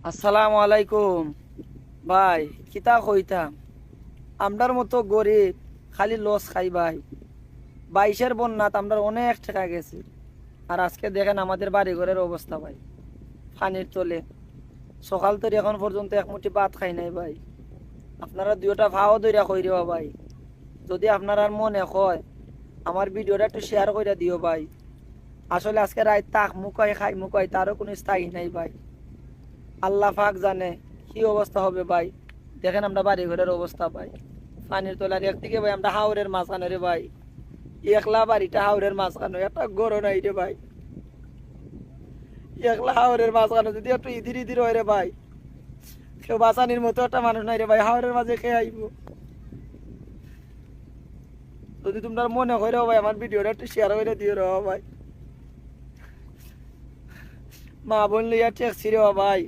আসসালামু আলাইকুম ভাই। কিতা কইতাম, আমরার মতো গরিব খালি লস খাই ভাই। বাইশের বন্যাত আমরা অনেক টাকা গেছি। আর আজকে দেখেন আমাদের বাড়ি ঘরের অবস্থা ভাই, পানির তলে। সকাল থেকে এখন পর্যন্ত এক মুঠি ভাত খাই নাই ভাই। আপনারা দুইটা ভাও দইরা কই রে ভাই। যদি আপনার আর মনে হয় আমার ভিডিওটা একটু শেয়ার করে দিও ভাই। আসলে আজকে রাত তাক মুকাই খাই মুকাই তারও কোনো স্থায়ী নাই ভাই। আল্লাহ পাক জানে কি অবস্থা হবে ভাই। দেখেন আমরা বাড়ি ঘরের অবস্থা ভাই, পানির তোলার একদিকে ভাই আমরা হাওরের মাঝখানে রে ভাই। একলা বাড়িটা হাওরের মাঝখানে, একটা গরো নাই রে ভাই। একলা হাওরের মাঝখানে যদি একটু ইদির ইদির হয় রে ভাই, কেউ বাঁচানির মতো একটা মানুষ নাই রে ভাই। হাওরের মাঝে খেয়ে আইব। যদি তোমরা মনে করে ভাই আমার ভিডিওটা একটু শেয়ার করে দিও রে ভাই। মা বোন লইয়া টেকছি রে ভাই।